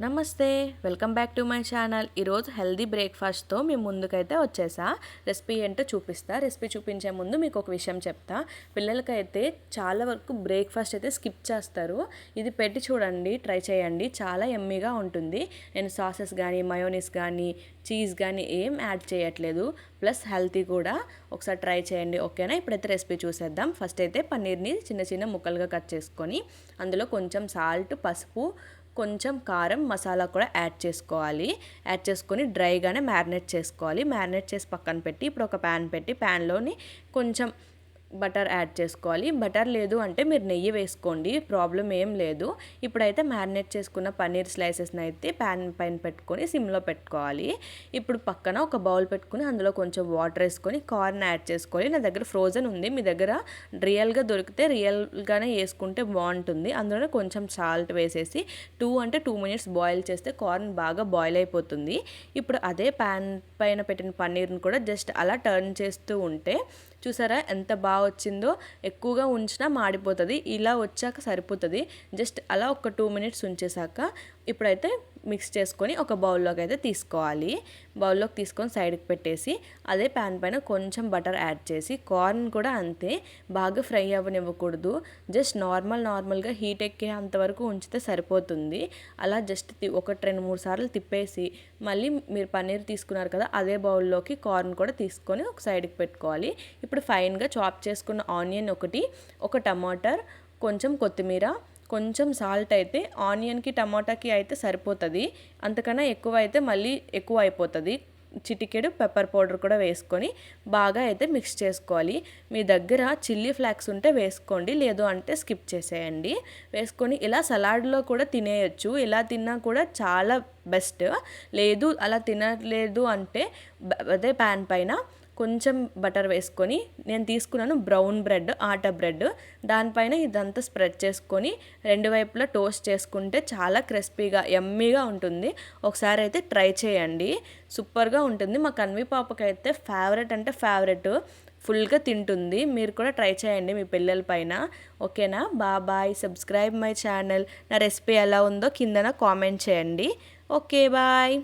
నమస్తే, welcome back to my channel. ఈరోజు healthy బ్రేక్ఫాస్ట్తో మీ ముందుకైతే వచ్చేసా. రెసిపీ ఏంటో చూపిస్తా. రెసిపీ చూపించే ముందు మీకు ఒక విషయం చెప్తా. పిల్లలకైతే చాలా వరకు బ్రేక్ఫాస్ట్ అయితే స్కిప్ చేస్తారు. ఇది పెట్టి చూడండి, ట్రై చేయండి, చాలా యమ్మీగా ఉంటుంది. నేను సాసెస్ కానీ మయోనీస్ కానీ చీజ్ కానీ ఏం యాడ్ చేయట్లేదు, ప్లస్ హెల్తీ కూడా. ఒకసారి ట్రై చేయండి, ఓకేనా? ఇప్పుడైతే రెసిపీ చూసేద్దాం. ఫస్ట్ అయితే పన్నీర్ని చిన్న చిన్న ముక్కలుగా కట్ చేసుకొని అందులో కొంచెం సాల్ట్, పసుపు, కొంచెం కారం, మసాలా కూడా యాడ్ చేసుకోవాలి. యాడ్ చేసుకొని డ్రైగానే మ్యారినేట్ చేసుకోవాలి. మ్యారినేట్ చేసి పక్కన పెట్టి ఇప్పుడు ఒక ప్యాన్ పెట్టి ప్యాన్లోని కొంచెం బటర్ యాడ్ చేసుకోవాలి. బటర్ లేదు అంటే మీరు నెయ్యి వేసుకోండి, ప్రాబ్లం ఏం లేదు. ఇప్పుడైతే మ్యారినేట్ చేసుకున్న పన్నీర్ స్లైసెస్ని అయితే ప్యాన్ పైన పెట్టుకొని సిమ్లో పెట్టుకోవాలి. ఇప్పుడు పక్కన ఒక బౌల్ పెట్టుకుని అందులో కొంచెం వాటర్ వేసుకొని కార్న్ యాడ్ చేసుకోవాలి. నా దగ్గర ఫ్రోజన్ ఉంది, మీ దగ్గర రియల్గా దొరికితే రియల్గానే వేసుకుంటే బాగుంటుంది. అందులో కొంచెం సాల్ట్ వేసేసి 2 మినిట్స్ బాయిల్ చేస్తే కార్న్ బాగా బాయిల్ అయిపోతుంది. ఇప్పుడు అదే ప్యాన్ పైన పెట్టిన పన్నీర్ని కూడా జస్ట్ అలా టర్న్ చేస్తూ ఉంటే చూసారా ఎంత బాగా వచ్చిందో. ఎక్కువగా ఉంచినా మాడిపోతుంది, ఇలా వచ్చాక సరిపోతుంది. జస్ట్ అలా ఒక 2 మినిట్స్ ఉంచేసాక ఇప్పుడైతే మిక్స్ చేసుకొని ఒక బౌల్లోకి అయితే తీసుకోవాలి. బౌల్లోకి తీసుకొని సైడ్కి పెట్టేసి అదే ప్యాన్ పైన కొంచెం బటర్ యాడ్ చేసి కార్న్ కూడా అంతే బాగా ఫ్రై అవ్వనివ్వకూడదు. జస్ట్ నార్మల్గా హీట్ ఎక్కే అంతవరకు ఉంచితే సరిపోతుంది. అలా జస్ట్ 1-2-3 సార్లు తిప్పేసి మళ్ళీ మీరు పన్నీర్ తీసుకున్నారు కదా, అదే బౌల్లోకి కార్న్ కూడా తీసుకొని ఒక సైడ్కి పెట్టుకోవాలి. ఇప్పుడు ఫైన్గా చాప్ చేసుకున్న ఆనియన్ ఒకటి, ఒక టమాటర్, కొంచెం కొత్తిమీర, కొంచెం సాల్ట్ అయితే ఆనియన్కి టమాటాకి అయితే సరిపోతుంది. అంతకన్నా ఎక్కువ అయితే మళ్ళీ ఎక్కువ అయిపోతుంది. చిటికెడు పెప్పర్ పౌడర్ కూడా వేసుకొని బాగా అయితే మిక్స్ చేసుకోవాలి. మీ దగ్గర చిల్లీ ఫ్లాక్స్ ఉంటే వేసుకోండి, లేదు అంటే స్కిప్ చేసేయండి. వేసుకొని ఇలా సలాడ్లో కూడా తినేయచ్చు. ఇలా తిన్నా కూడా చాలా బెస్ట్. లేదు అలా తినలేదు అంటే అదే ప్యాన్ పైన కొంచెం బటర్ వేసుకొని, నేను తీసుకున్నాను బ్రౌన్ బ్రెడ్, ఆటా బ్రెడ్, దానిపైన ఇదంతా స్ప్రెడ్ చేసుకొని 2 వైపులా టోస్ట్ చేసుకుంటే చాలా క్రిస్పీగా యమ్మీగా ఉంటుంది. ఒకసారి అయితే ట్రై చేయండి, సూపర్గా ఉంటుంది. మా కన్వి పాపకైతే ఫేవరెట్ అంటే ఫేవరెట్, ఫుల్గా తింటుంది. మీరు కూడా ట్రై చేయండి మీ పిల్లల పైన, ఓకేనా? బాయ్. Subscribe my channel. నా రెసిపీ ఎలా ఉందో కిందన కామెంట్ చేయండి. Okay, bye.